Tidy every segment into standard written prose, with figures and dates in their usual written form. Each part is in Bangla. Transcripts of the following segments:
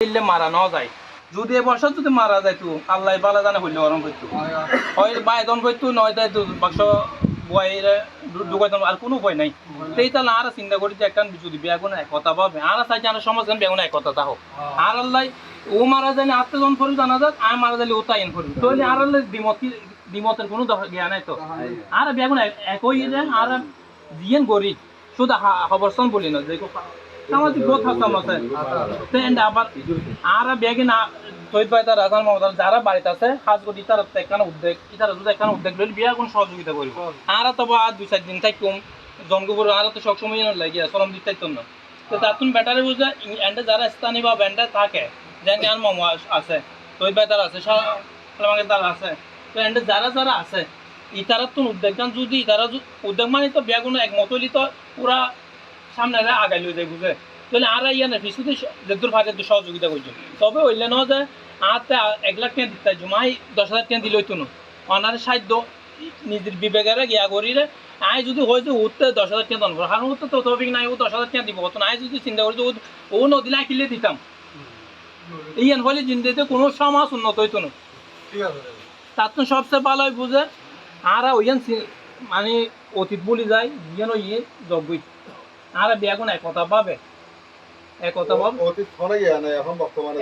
দিলে মারা ন যায় যদি এ বর্ষা যদি মারা যায় তো আল্লাহ বালা জানে হইলে গরম করতো হয় বাইদন করতো নয় তাই তো বাক্স বয়ের ঢুকাইতাম আর কোনো উপায় নাই সেই তাহলে আর চিন্তা করি যে একটা যদি বেগুন এক কথা পাবে আর চাই জানা সমাজ বেগুন এক কথা হোক আর আল্লাহ ও মারা যায়নি আত্মজন করি জানা যাক আর মারা যাইলে ও তাইন করি তাহলে আর আল্লাহ দ্বিমতের কোনো জ্ঞান নাই তো আর বেগুন একই আর জিয়েন গরি শুধু খবরস্থান বলি না যে সামাজিক বোধ থাকতাম আছে আবার আর বেগিন শহীদ ভাই তার রাজার মমতার যারা বাড়িতে আছে কাজ করি তার একখানা উদ্যোগ ইতারা যদি একখানা উদ্যোগ লইলে বিয়া কোন সহযোগিতা করব আর তো আর 2-4 দিন থাকতাম জনগোবর আর তো সবসময় লাগিয়া শ্রম দিতে চাইতাম না তো তাতুন ব্যাটারি বুঝা এন্ডে যারা স্থানীয় বা ব্যান্ডে থাকে যেন আর মামা আছে শহীদ ভাই তার আছে সালামাকে তার আছে তো এন্ডে যারা যারা আছে ইতারা তো উদ্যোগ যদি ইতারা উদ্যোগ মানে তো বিয়া কোনো একমত হইলে তো পুরা সামনে আগাই লই যায় বুঝে তাহলে আর ইয়া না ফিসুতে যেদূর ভাগে সহযোগিতা করছো তবে হইলে না যে আতে 1 লাখ টাকা দিতে জমাই 10,000 টাকা দিলে হইতো না অনার সাধ্য নিজের বিবেকের গিয়া করিলে আয় যদি হয়েছে উঠতে 10,000 টাকা দান কারণ উঠতে তো তৌফিক নাই ও 10,000 টাকা দিব তো আয় যদি চিন্তা করি ও নদী না কিলে দিতাম ইয়ান হলে জিন্দিতে কোনো সমাজ উন্নত হইতো না ঠিক আছে তার তো সবচেয়ে ভালো হয় বুঝে আর ওইয়ান মানে অতীত বলি যায় যেন ইয়ে যোগ্যই আর বেগুন এক কথা পাবে এক কথা পাবে অতীত ফলে না এখন বর্তমানে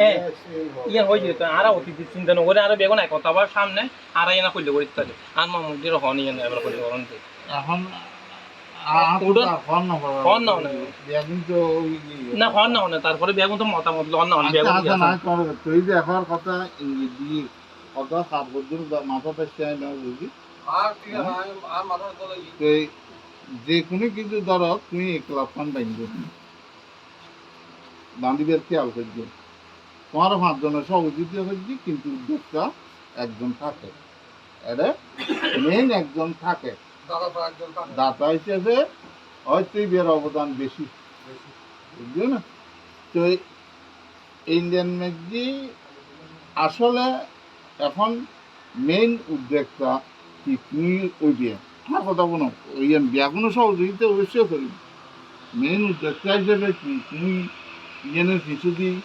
ইয়ে হয়ে যেত আর অতীত চিন্তা না করে আর বেগুন এক কথা পাবে সামনে আর ইয়ে না করলে করে ইত্যাদি আর মামুদির হন ইয়ে এবার করে করন এখন তারপরে বেগুন তো মতামত লন না তুই যে এখন কথা ইঙ্গিত দিয়ে কথা 7 পর্যন্ত মাথাটা চাই না বুঝি যে কোনো কিছু ধরো তুমি একলা ফান বাইন্ড বান্ধবীর খেয়াল করছি তোমার 5 জনের সহযোগিতা করছি কিন্তু উদ্যোগটা একজন থাকে এটা মেন একজন থাকে দাতা হিসেবে হয়তো বের অবদান বেশি বুঝছো না তো ইন্ডিয়ান ম্যাগজি আসলে এখন মেইন উদ্যোগটা কি তুমি ওই বিয়ে আমার কথা বলো ওই বিয়া কোনো সহযোগিতা অবশ্যই করি মেইন উদ্যোগটা হিসেবে কি তুমি ইন্ডিয়ানের কিছু দিই